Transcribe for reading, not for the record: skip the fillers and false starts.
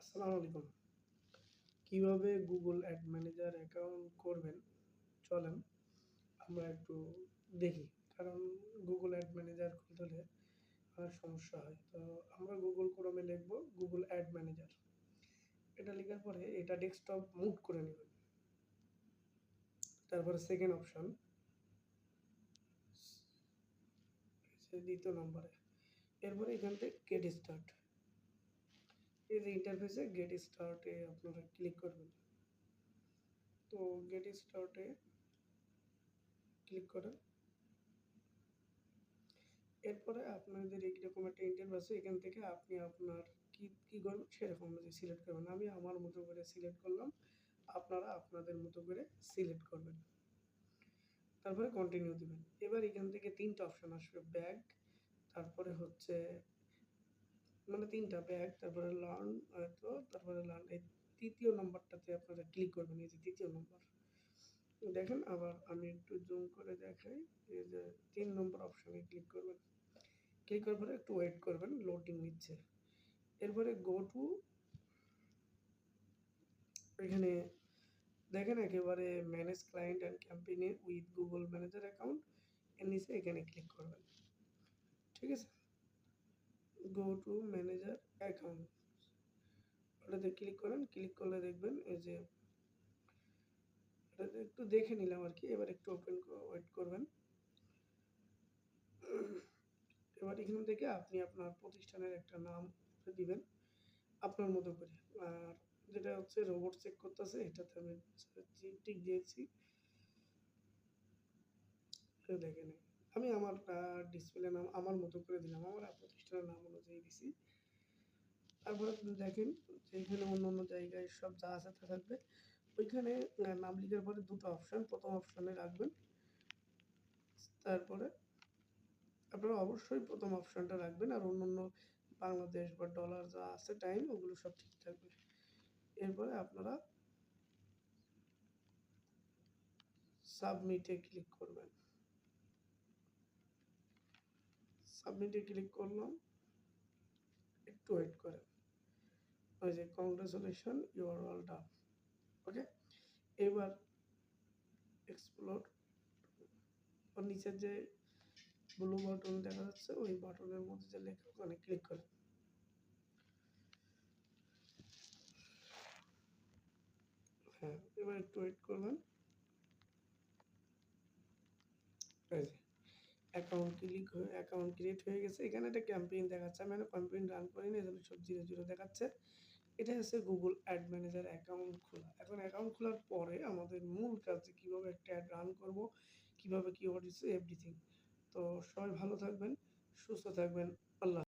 আসসালামু আলাইকুম। কিভাবে Google Ad Manager অ্যাকাউন্ট করবেন? চলেন আমরা একটু দেখি। কারণ Google Ad Manager খুলতে হলে অনেক সমস্যা হয়। তো আমরা Google Chrome এ লিখব Google Ad Manager। এটা লেখার পরে এটা ডেস্কটপ মুভ করে নেবেন। তারপরে সেকেন্ড অপশন দ্বিতীয় নম্বরে। এরপরে এখান থেকে গেট স্টার্ট। এই যে ইন্টারফেসে গেট স্টার্টে আপনারা ক্লিক করবেন। তো গেট স্টার্টে ক্লিক করেন। এরপরে আপনাদের এইরকম একটা ইন্টারফেস আছে। এখান থেকে আপনি আপনার কি করবেন সেরকম অনুযায়ী সিলেক্ট করবেন। আমি আমার মতো করে সিলেক্ট করলাম। আপনারা আপনাদের মতো করে সিলেক্ট করবেন। তারপরে কন্টিনিউ দিবেন। এবার এখান থেকে ৩ টা অপশন আসবে। ব্যাক, তারপরে হচ্ছে মানে ৩ টা ব্যাক, তারপরে লার্ন তারপরে লার্ন এই ৩য় নম্বরটাতে আপনারা ক্লিক করবেন। এই যে ৩য় নম্বর। দেখেন আবার আমি একটু জুম করে দেখাই। এই যে ৩ নম্বর অপশনে ক্লিক করবেন। ক্লিক করার পরে একটু ওয়েট করবেন, লোডিং নিচ্ছে। এরপরে গো টু এখানে দেখেন একেবারে manage client and campaign with Google manager account এর নিচে এখানে ক্লিক করবেন। ঠিক আছে, গো টু ম্যানেজার অ্যাকাউন্ট ওটাতে ক্লিক করেন। ক্লিক করলে দেখবেন এই যে এটাতে একটু দেখে নিলাম আর কি। এবার একটু ওপেন ওয়েট করবেন। এবার এখান থেকে আপনি আপনার প্রতিষ্ঠানের একটা নাম দিবেন আপনার মতো করে। আর যেটা হচ্ছে রোবট চেক করতেছে এটাতে আমি টিক দিয়েছি। দেখে নিন। আমি আমার ডিসপ্লে নাম আমার মতো করে দিলাম। আমার প্রতিষ্ঠানের নাম অনুযায়ী দিছি। তারপরে আপনি দেখেন যে এখানে অন্য জায়গায় সব যা আছে তা থাকবে। ওইখানে নাম লিখার পরে ২ টো অপশন। ১ম অপশনে রাখবেন। তারপরে আপনারা অবশ্যই ১ম অপশনটা রাখবেন। আর অন্যান্য বাংলাদেশ বা ডলার যা আছে টাইম ওগুলো সব ঠিক থাকবে। এরপরে আপনারা সাবমিটে ক্লিক করবেন। সাবমিটে ক্লিক করলাম। একটু ওয়েট করেন। ওই যে congratulation you are all done. Okay, এবার এক্সপ্লোর ওর নিচের যে ব্লু বাটন দেখা যাচ্ছে ওই বাটনের মধ্যে যে লেখা ওখানে ক্লিক করেন। হ্যাঁ, এবার একটু ওয়েট করবেন। এই যে অ্যাকাউন্ট ক্রিয়েট হয়ে গেছে। এখানে একটা ক্যাম্পেইন দেখাচ্ছে। আমি একটা ক্যাম্পেইন রান করিনি, এজন্য সব 0 দেখাচ্ছে। এটা হচ্ছে Google Ad Manager অ্যাকাউন্ট খোলা। এখন অ্যাকাউন্ট খোলার পরে আমাদের মূল কাজ যে কিভাবে একটা অ্যাড রান করব, কিভাবে কিওয়ার্ড দিচ্ছে এভরিথিং। তো সবাই ভালো থাকবেন, সুস্থ থাকবেন। আল্লাহ